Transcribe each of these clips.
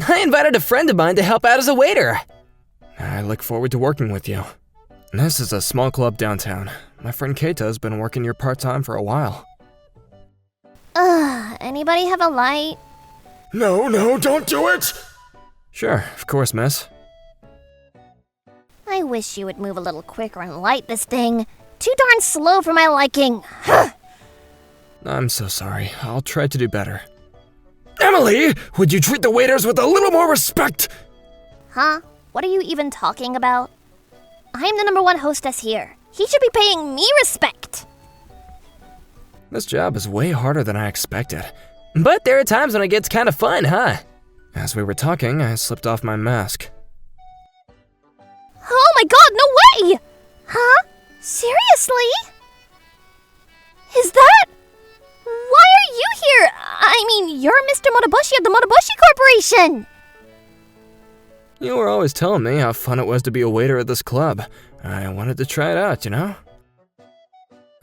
I invited a friend of mine to help out as a waiter. I look forward to working with you. This is a small club downtown. My friend Keita's been working here part-time for a while. Anybody have a light? No, don't do it! Sure, of course, miss. I wish you would move a little quicker and light this thing. Too darn slow for my liking. I'm so sorry. I'll try to do better. Emily, would you treat the waiters with a little more respect? Huh? What are you even talking about? I'm the #1 hostess here. He should be paying me respect. This job is way harder than I expected. But there are times when it gets kind of fun, huh? As we were talking, I slipped off my mask. Oh my god, no way! Huh? Seriously? Is that... Why are you here? I mean, you're Mr. Motobushi of the Motobushi Corporation! You were always telling me how fun it was to be a waiter at this club. I wanted to try it out, you know?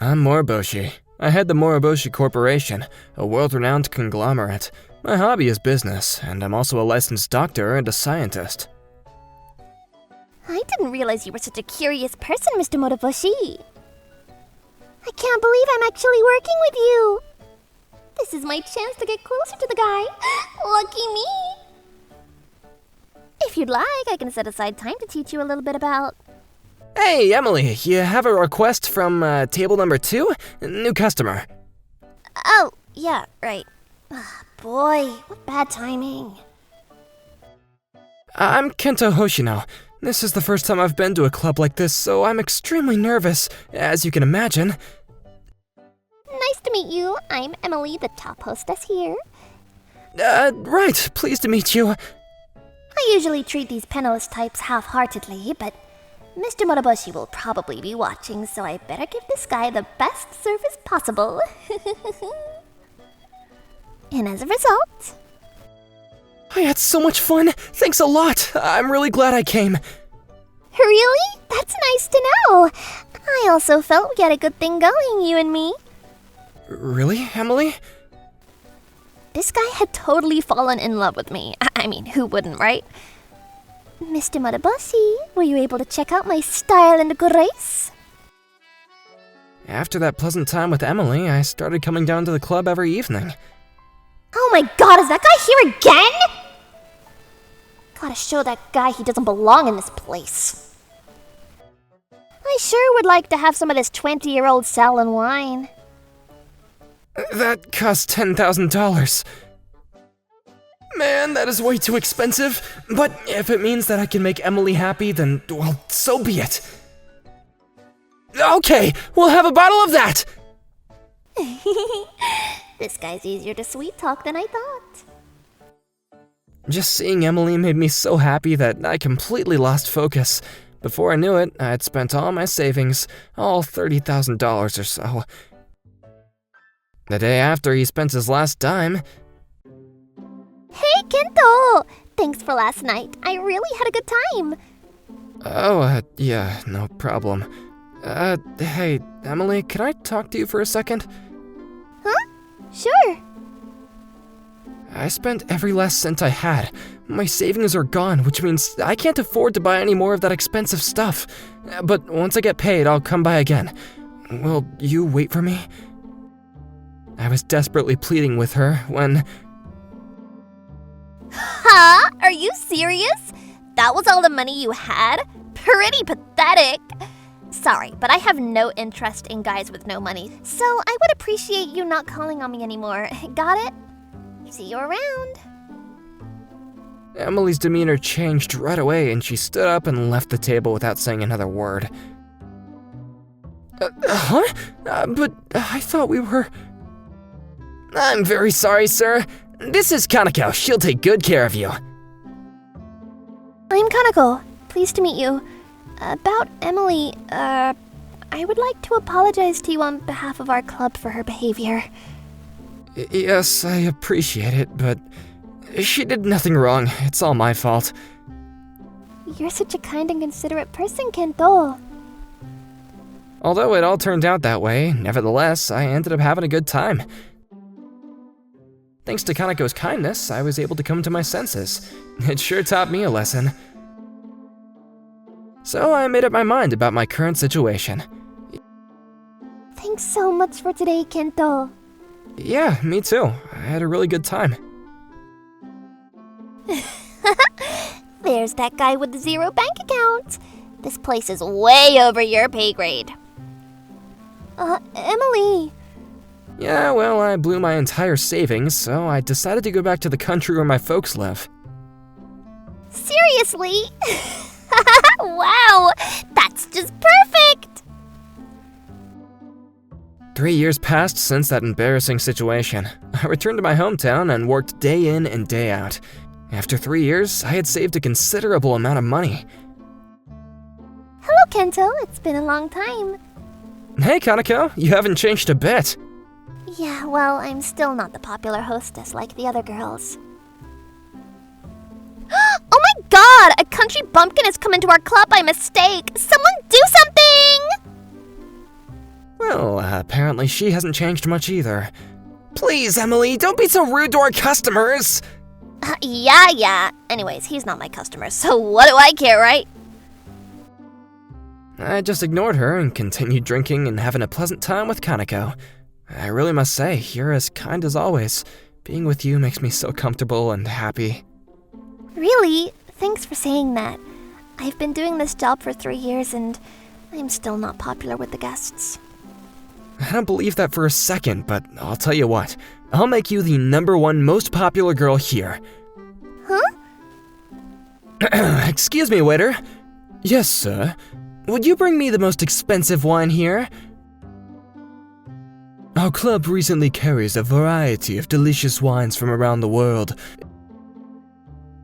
I'm Moriboshi. I head the Moriboshi Corporation, a world-renowned conglomerate. My hobby is business, and I'm also a licensed doctor and a scientist. I didn't realize you were such a curious person, Mr. Motobushi. I can't believe I'm actually working with you. This is my chance to get closer to the guy. Lucky me. If you'd like, I can set aside time to teach you a little bit about... Hey, Emily, you have a request from table number 2? New customer. Oh, yeah, right. Boy, what bad timing. I'm Kento Hoshino. This is the first time I've been to a club like this, so I'm extremely nervous, as you can imagine. Nice to meet you. I'm Emily, the top hostess here. Right, pleased to meet you. I usually treat these penniless types half-heartedly, but Mr. Motobushi will probably be watching, so I better give this guy the best service possible. And as a result... I had so much fun. Thanks a lot. I'm really glad I came. Really? That's nice to know. I also felt we had a good thing going, you and me. Really, Emily? This guy had totally fallen in love with me. I mean, who wouldn't, right? Mr. Motobushi, were you able to check out my style and grace? After that pleasant time with Emily, I started coming down to the club every evening. Oh my god, is that guy here again? Gotta show that guy he doesn't belong in this place. I sure would like to have some of this 20-year-old Salon wine. That cost $10,000. Man, that is way too expensive. But if it means that I can make Emily happy, then, well, so be it. Okay, we'll have a bottle of that! This guy's easier to sweet talk than I thought. Just seeing Emily made me so happy that I completely lost focus. Before I knew it, I had spent all my savings, all $30,000 or so. The day after he spent his last dime... Hey, Kento! Thanks for last night. I really had a good time. Oh, yeah, no problem. Hey, Emily, can I talk to you for a second? Huh? Sure. I spent every last cent I had. My savings are gone, which means I can't afford to buy any more of that expensive stuff. But once I get paid, I'll come by again. Will you wait for me? I was desperately pleading with her when... Huh? Are you serious? That was all the money you had? Pretty pathetic. Sorry, but I have no interest in guys with no money, so I would appreciate you not calling on me anymore. Got it? See you around. Emily's demeanor changed right away, and she stood up and left the table without saying another word. Huh? But I thought we were... I'm very sorry, sir. This is Kanako. She'll take good care of you. I'm Kanako. Pleased to meet you. About Emily, I would like to apologize to you on behalf of our club for her behavior. Yes, I appreciate it, but she did nothing wrong. It's all my fault. You're such a kind and considerate person, Kento. Although it all turned out that way, nevertheless, I ended up having a good time. Thanks to Kaneko's kindness, I was able to come to my senses. It sure taught me a lesson. So I made up my mind about my current situation. Thanks so much for today, Kento. Yeah, me too. I had a really good time. There's that guy with the 0 bank account. This place is way over your pay grade. Emily. Yeah, well, I blew my entire savings, so I decided to go back to the country where my folks live. Seriously? Wow, that's just perfect! 3 years passed since that embarrassing situation. I returned to my hometown and worked day in and day out. After 3 years, I had saved a considerable amount of money. Hello, Kento. It's been a long time. Hey, Kaneko, you haven't changed a bit. Yeah, well, I'm still not the popular hostess like the other girls. Oh my god! A country bumpkin has come into our club by mistake! Someone do something! Well, apparently she hasn't changed much either. Please, Emily, don't be so rude to our customers! Yeah. Anyways, he's not my customer, so what do I care, right? I just ignored her and continued drinking and having a pleasant time with Kaneko. I really must say, you're as kind as always. Being with you makes me so comfortable and happy. Really? Thanks for saying that. I've been doing this job for 3 years and I'm still not popular with the guests. I don't believe that for a second, but I'll tell you what. I'll make you the #1 most popular girl here. Huh? Excuse me, waiter. Yes, sir. Would you bring me the most expensive wine here? Our club recently carries a variety of delicious wines from around the world.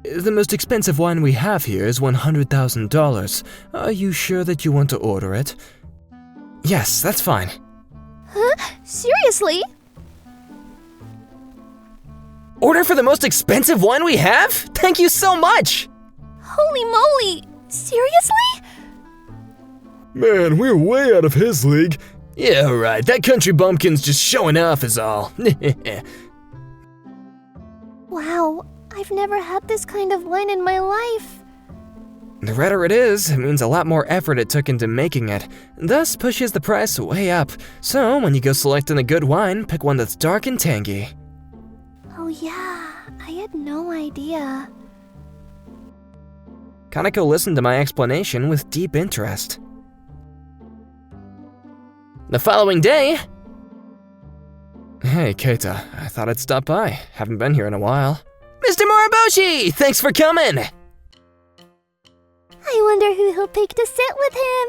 The most expensive wine we have here is $100,000. Are you sure that you want to order it? Yes, that's fine. Huh? Seriously? Order for the most expensive wine we have? Thank you so much! Holy moly! Seriously? Man, we're way out of his league. Yeah, right, that country bumpkin's just showing off is all. Wow, I've never had this kind of wine in my life. The redder it is, it means a lot more effort it took into making it, thus pushes the price way up. So when you go selecting a good wine, pick one that's dark and tangy. Oh yeah, I had no idea. Kaneko listened to my explanation with deep interest. The following day... Hey, Keita, I thought I'd stop by. Haven't been here in a while. Mr. Moriboshi, thanks for coming! I wonder who he'll pick to sit with him.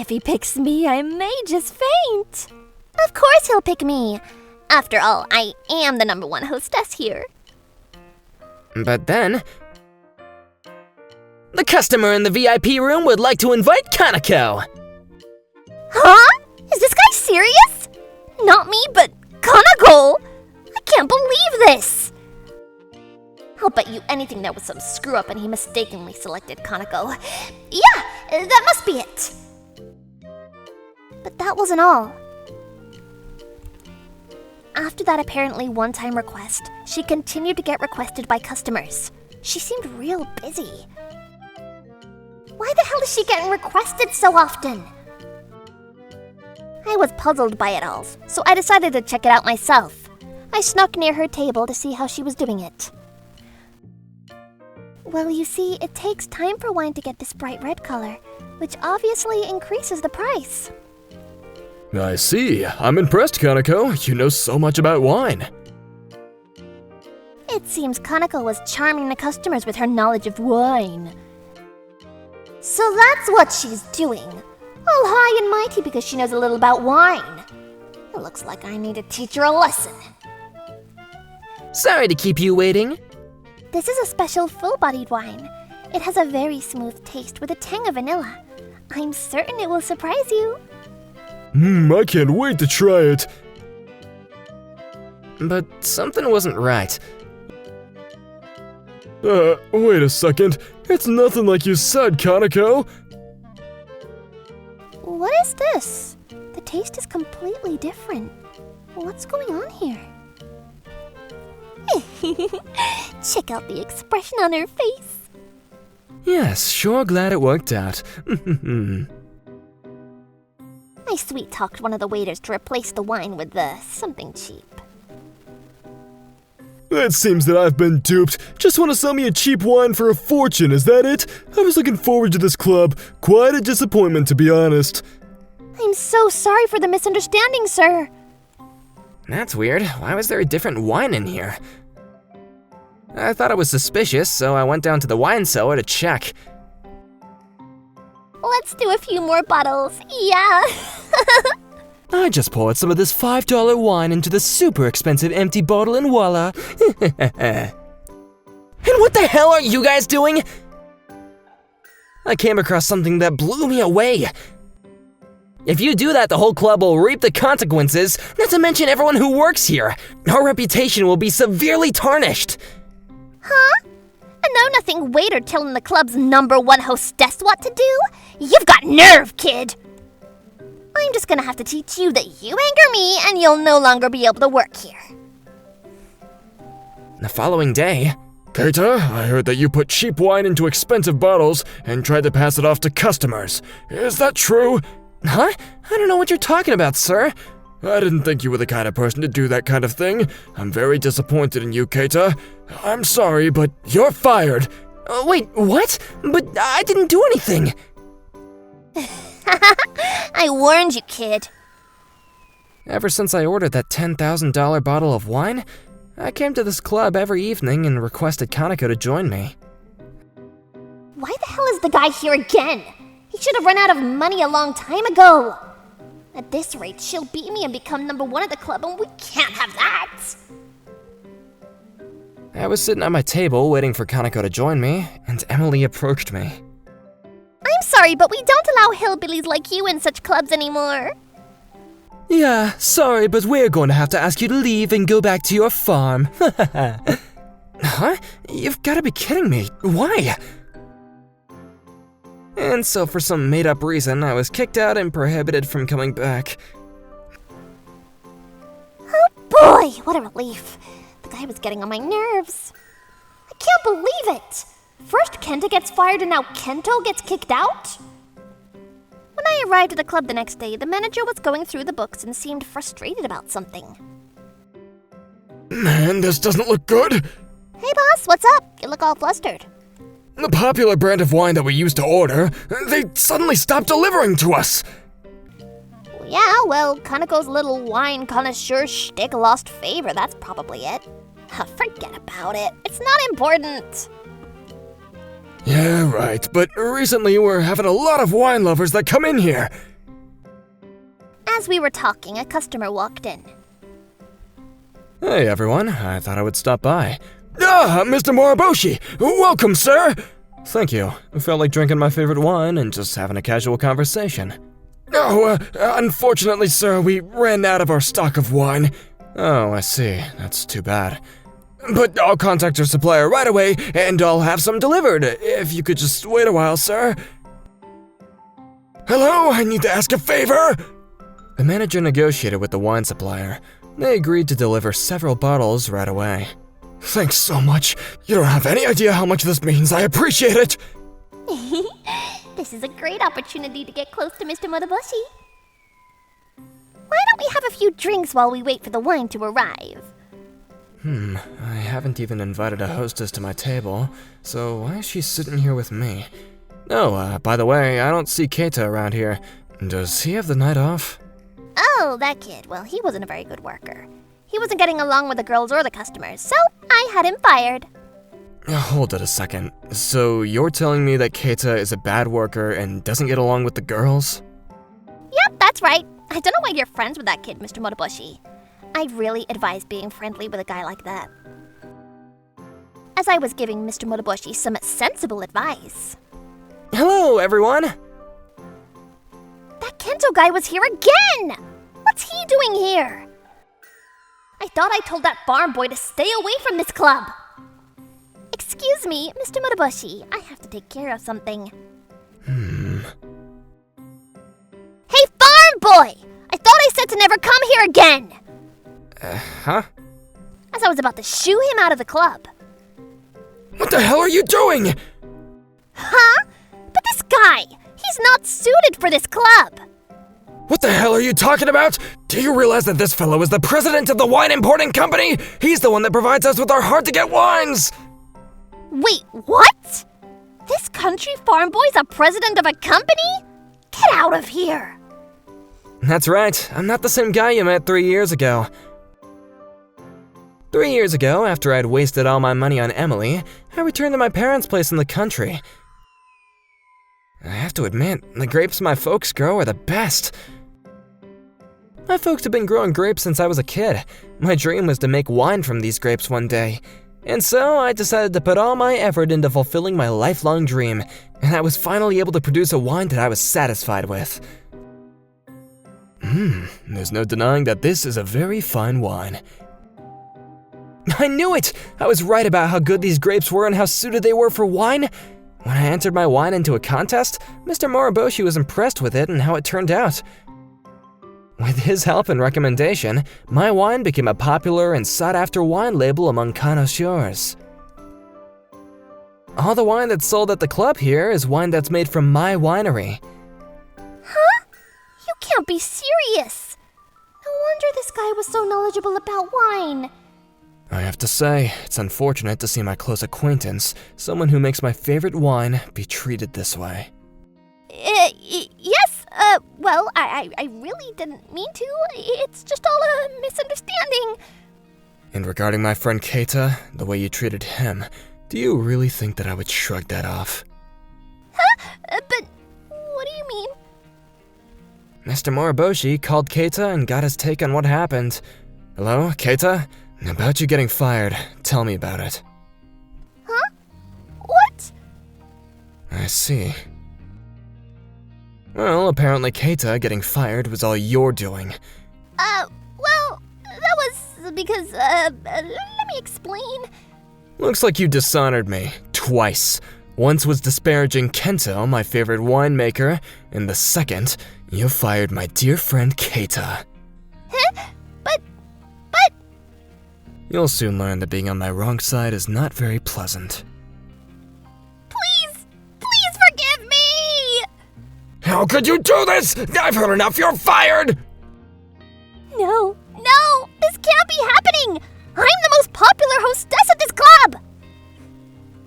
If he picks me, I may just faint. Of course he'll pick me. After all, I am the #1 hostess here. But then... The customer in the VIP room would like to invite Kaneko. Huh? Is this guy serious? Not me, but Kaneko! I can't believe this! I'll bet you anything there was some screw-up and he mistakenly selected Kaneko. Yeah, that must be it. But that wasn't all. After that apparently one-time request, she continued to get requested by customers. She seemed real busy. Why the hell is she getting requested so often? I was puzzled by it all, so I decided to check it out myself. I snuck near her table to see how she was doing it. Well, you see, it takes time for wine to get this bright red color, which obviously increases the price. I see. I'm impressed, Kaneko. You know so much about wine. It seems Kaneko was charming the customers with her knowledge of wine. So that's what she's doing. All high and mighty because she knows a little about wine. It looks like I need to teach her a lesson. Sorry to keep you waiting. This is a special full-bodied wine. It has a very smooth taste with a tang of vanilla. I'm certain it will surprise you. I can't wait to try it. But something wasn't right. Wait a second. It's nothing like you said, Kaneko. What is this? The taste is completely different. What's going on here? Check out the expression on her face. Yes, sure glad it worked out. I sweet-talked one of the waiters to replace the wine with something cheap. It seems that I've been duped. Just want to sell me a cheap wine for a fortune, is that it? I was looking forward to this club. Quite a disappointment, to be honest. I'm so sorry for the misunderstanding, sir. That's weird. Why was there a different wine in here? I thought it was suspicious, so I went down to the wine cellar to check. Let's do a few more bottles. Yeah. I just poured some of this $5 wine into the super expensive empty bottle and voila. And what the hell are you guys doing? I came across something that blew me away. If you do that, the whole club will reap the consequences, not to mention everyone who works here. Our reputation will be severely tarnished. Huh? A know-nothing waiter telling the club's #1 hostess what to do? You've got nerve, kid! I'm just gonna have to teach you that you anger me and you'll no longer be able to work here. The following day... Keita, I heard that you put cheap wine into expensive bottles and tried to pass it off to customers. Is that true? Huh? I don't know what you're talking about, sir. I didn't think you were the kind of person to do that kind of thing. I'm very disappointed in you, Keita. I'm sorry, but you're fired. Wait, what? But I didn't do anything. I warned you, kid. Ever since I ordered that $10,000 bottle of wine, I came to this club every evening and requested Kaneko to join me. Why the hell is the guy here again? He should have run out of money a long time ago. At this rate, she'll beat me and become #1 at the club, and we can't have that. I was sitting at my table waiting for Kaneko to join me, and Emily approached me. I'm sorry, but we don't allow hillbillies like you in such clubs anymore. Yeah, sorry, but we're going to have to ask you to leave and go back to your farm. Huh? You've got to be kidding me. Why? And so for some made-up reason, I was kicked out and prohibited from coming back. Oh boy, what a relief. The guy was getting on my nerves. I can't believe it. First Kenta gets fired and now Kento gets kicked out? When I arrived at the club the next day, the manager was going through the books and seemed frustrated about something. Man, this doesn't look good. Hey boss, what's up? You look all flustered. The popular brand of wine that we used to order, they suddenly stopped delivering to us. Yeah, well, Kaneko's little wine connoisseur shtick lost favor, that's probably it. Forget about it. It's not important. Yeah, right, but recently we're having a lot of wine lovers that come in here. As we were talking, a customer walked in. Hey everyone, I thought I would stop by. Ah, Mr. Moriboshi! Welcome, sir! Thank you. It felt like drinking my favorite wine and just having a casual conversation. Oh, unfortunately, sir, we ran out of our stock of wine. Oh, I see. That's too bad. But I'll contact your supplier right away, and I'll have some delivered. If you could just wait a while, sir. Hello, I need to ask a favor. The manager negotiated with the wine supplier. They agreed to deliver several bottles right away. Thanks so much. You don't have any idea how much this means. I appreciate it. This is a great opportunity to get close to Mr. Moriboshi. Why don't we have a few drinks while we wait for the wine to arrive? I haven't even invited a hostess to my table, so why is she sitting here with me? Oh, by the way, I don't see Keita around here. Does he have the night off? Oh, that kid. Well, he wasn't a very good worker. He wasn't getting along with the girls or the customers, so I had him fired. Hold it a second. So you're telling me that Keita is a bad worker and doesn't get along with the girls? Yep, that's right. I don't know why you're friends with that kid, Mr. Moriboshi. I really advise being friendly with a guy like that. As I was giving Mr. Moriboshi some sensible advice. Hello, everyone! That Kento guy was here again! What's he doing here? I thought I told that farm boy to stay away from this club. Excuse me, Mr. Moriboshi. I have to take care of something. Hey, farm boy! I thought I said to never come here again! Huh? as I was about to shoo him out of the club. What the hell are you doing? Huh? But this guy, he's not suited for this club. What the hell are you talking about? Do you realize that this fellow is the president of the wine importing company? He's the one that provides us with our hard-to-get wines! Wait, what? This country farm boy's a president of a company? Get out of here! That's right, I'm not the same guy you met 3 years ago. 3 years ago, after I'd wasted all my money on Emily, I returned to my parents' place in the country. I have to admit, the grapes my folks grow are the best. My folks have been growing grapes since I was a kid. My dream was to make wine from these grapes one day. And so I decided to put all my effort into fulfilling my lifelong dream, and I was finally able to produce a wine that I was satisfied with. There's no denying that this is a very fine wine. I knew it! I was right about how good these grapes were and how suited they were for wine. When I entered my wine into a contest, Mr. Moriboshi was impressed with it and how it turned out. With his help and recommendation, my wine became a popular and sought-after wine label among connoisseurs. All the wine that's sold at the club here is wine that's made from my winery. Huh? You can't be serious. No wonder this guy was so knowledgeable about wine. I have to say, it's unfortunate to see my close acquaintance, someone who makes my favorite wine, be treated this way. Yes, well, I really didn't mean to. It's just all a misunderstanding. And regarding my friend Keita, the way you treated him, do you really think that I would shrug that off? Huh? But what do you mean? Mr. Moriboshi called Keita and got his take on what happened. Hello, Keita? About you getting fired, tell me about it. Huh? What? I see. Well, apparently Keita getting fired was all you're doing. Well, that was because, let me explain. Looks like you dishonored me, twice. Once was disparaging Kento, my favorite winemaker, and the second, you fired my dear friend Keita. Huh? But... You'll soon learn that being on my wrong side is not very pleasant. Please forgive me! How could you do this? I've heard enough, you're fired! No, this can't be happening! I'm the most popular hostess at this club!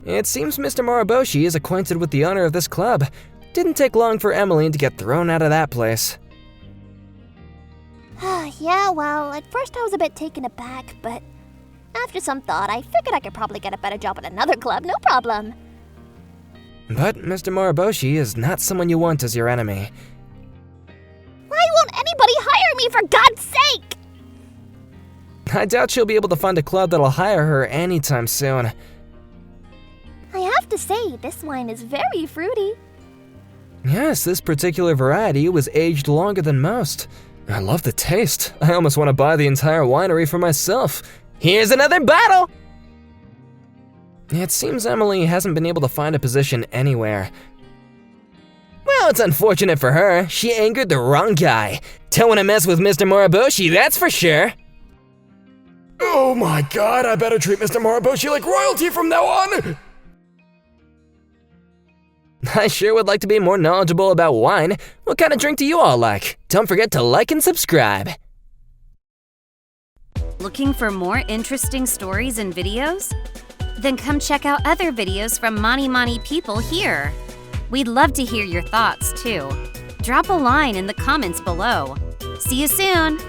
It seems Mr. Moriboshi is acquainted with the owner of this club. Didn't take long for Emily to get thrown out of that place. Yeah, well, at first I was a bit taken aback, but after some thought, I figured I could probably get a better job at another club, no problem. But Mr. Moriboshi is not someone you want as your enemy. Why won't anybody hire me, for God's sake? I doubt she'll be able to find a club that'll hire her anytime soon. I have to say, this wine is very fruity. Yes, this particular variety was aged longer than most. I love the taste. I almost want to buy the entire winery for myself. Here's another bottle! It seems Emily hasn't been able to find a position anywhere. Well, it's unfortunate for her. She angered the wrong guy. Don't want to mess with Mr. Moriboshi, that's for sure. Oh my god, I better treat Mr. Moriboshi like royalty from now on! I sure would like to be more knowledgeable about wine. What kind of drink do you all like? Don't forget to like and subscribe. Looking for more interesting stories and videos? Then come check out other videos from Mani Mani people here. We'd love to hear your thoughts too. Drop a line in the comments below. See you soon!